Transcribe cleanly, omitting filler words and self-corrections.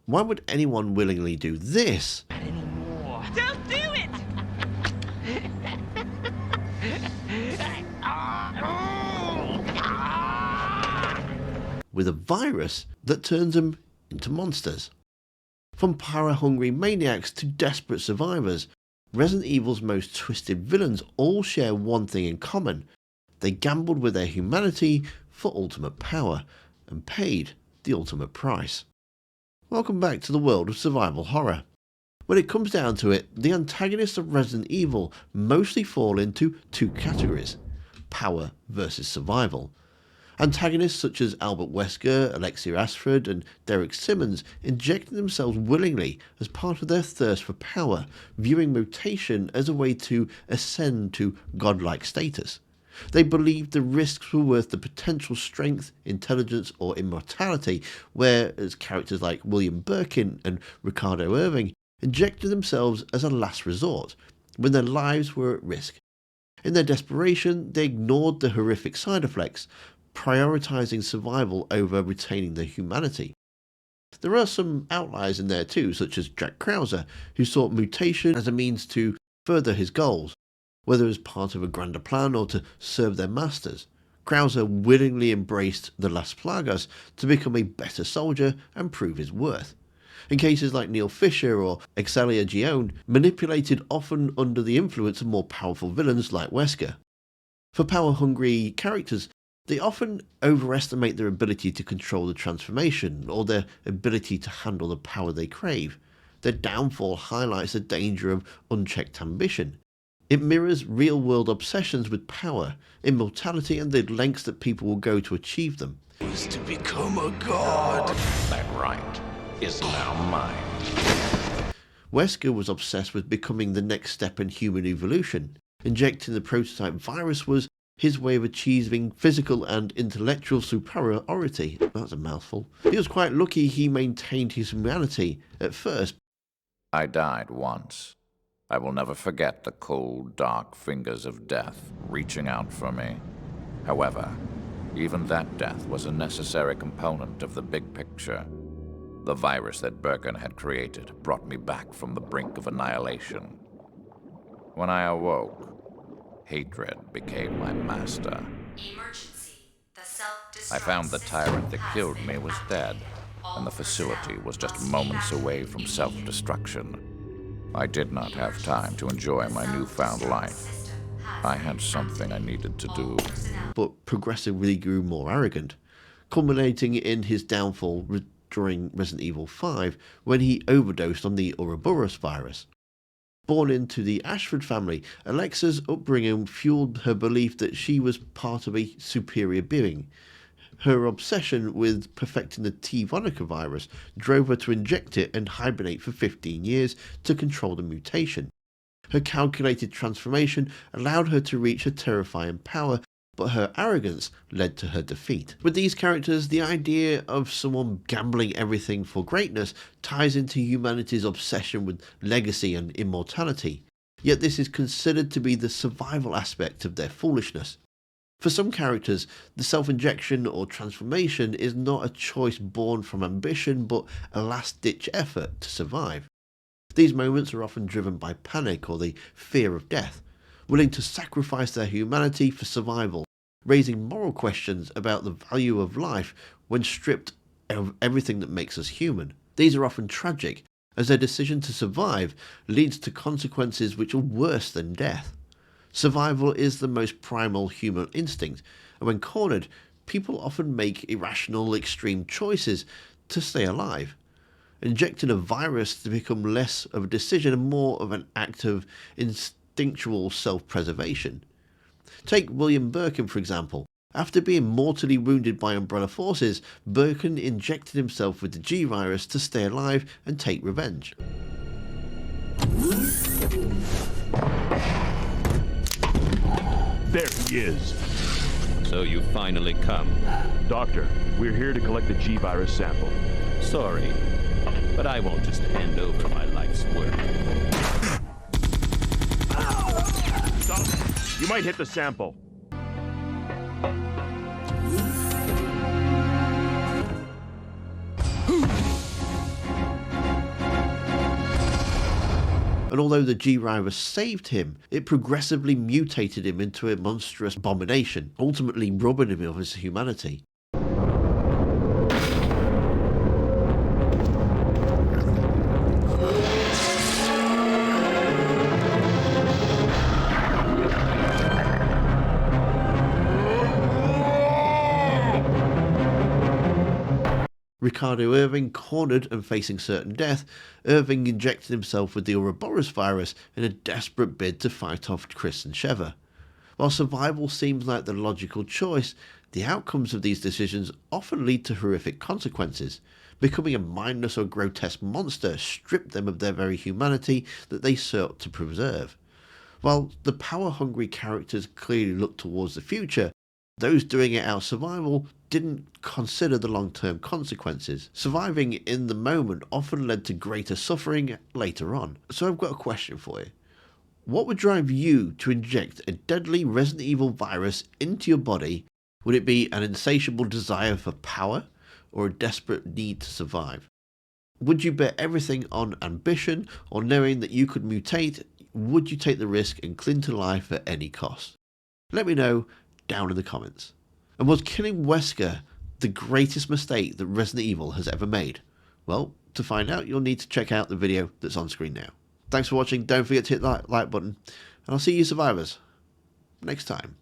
Why would anyone willingly do this? Anymore. Don't do it! With a virus that turns them into monsters. From power-hungry maniacs to desperate survivors, Resident Evil's most twisted villains all share one thing in common. They gambled with their humanity for ultimate power, and paid the ultimate price. Welcome back to the world of survival horror. When it comes down to it, the antagonists of Resident Evil mostly fall into two categories: power versus survival. Antagonists such as Albert Wesker, Alexia Ashford and Derek Simmons injected themselves willingly as part of their thirst for power, viewing mutation as a way to ascend to godlike status. They believed the risks were worth the potential strength, intelligence or immortality, whereas characters like William Birkin and Ricardo Irving injected themselves as a last resort, when their lives were at risk. In their desperation, they ignored the horrific side effects, prioritizing survival over retaining their humanity. There are some outliers in there too, such as Jack Krauser, who sought mutation as a means to further his goals, whether as part of a grander plan or to serve their masters. Krauser willingly embraced the Las Plagas to become a better soldier and prove his worth. In cases like Neil Fisher or Excelia Gion, manipulated often under the influence of more powerful villains like Wesker. For power-hungry characters, they often overestimate their ability to control the transformation or their ability to handle the power they crave. Their downfall highlights the danger of unchecked ambition. It mirrors real-world obsessions with power, immortality and the lengths that people will go to achieve them. Is to become a god. That right is now mine. Wesker was obsessed with becoming the next step in human evolution. Injecting the prototype virus was his way of achieving physical and intellectual superiority. That's a mouthful. He was quite lucky he maintained his humanity at first. I died once. I will never forget the cold, dark fingers of death reaching out for me. However, even that death was a necessary component of the big picture. The virus that Birkin had created brought me back from the brink of annihilation. When I awoke, hatred became my master. Emergency. The self-destruct I found the system tyrant that has killed been me was dead, activated. All and the facility personnel was just must moments evacuate away from immediately. self-destruction. I did not have time to enjoy my newfound life. I had something I needed to do. But progressively grew more arrogant, culminating in his downfall during Resident Evil 5 when he overdosed on the Ouroboros virus. Born into the Ashford family, Alexia's upbringing fueled her belief that she was part of a superior being. Her obsession with perfecting the T-Vonica virus drove her to inject it and hibernate for 15 years to control the mutation. Her calculated transformation allowed her to reach her terrifying power, but her arrogance led to her defeat. With these characters, the idea of someone gambling everything for greatness ties into humanity's obsession with legacy and immortality. Yet this is considered to be the survival aspect of their foolishness. For some characters, the self-injection or transformation is not a choice born from ambition, but a last-ditch effort to survive. These moments are often driven by panic or the fear of death, willing to sacrifice their humanity for survival, raising moral questions about the value of life when stripped of everything that makes us human. These are often tragic, as their decision to survive leads to consequences which are worse than death. Survival is the most primal human instinct, and when cornered, people often make irrational, extreme choices to stay alive. Injecting a virus to become less of a decision and more of an act of instinctual self-preservation. Take William Birkin, for example. After being mortally wounded by Umbrella forces, Birkin injected himself with the G-virus to stay alive and take revenge. There he is. So you finally come. Doctor, we're here to collect the G-virus sample. Sorry, but I won't just hand over my life's work. Stop. You might hit the sample. And although the G-virus saved him, it progressively mutated him into a monstrous abomination, ultimately robbing him of his humanity. Ricardo Irving cornered and facing certain death, Irving injected himself with the Ouroboros virus in a desperate bid to fight off Chris and Sheva. While survival seems like the logical choice, the outcomes of these decisions often lead to horrific consequences. Becoming a mindless or grotesque monster stripped them of their very humanity that they sought to preserve. While the power-hungry characters clearly looked towards the future, those doing it out of survival didn't consider the long-term consequences. Surviving in the moment often led to greater suffering later on. So I've got a question for you. What would drive you to inject a deadly Resident Evil virus into your body? Would it be an insatiable desire for power or a desperate need to survive? Would you bet everything on ambition, or knowing that you could mutate, would you take the risk and cling to life at any cost? Let me know down in the comments. And was killing Wesker the greatest mistake that Resident Evil has ever made? Well, to find out, you'll need to check out the video that's on screen now. Thanks for watching. Don't forget to hit that like button, and I'll see you survivors next time.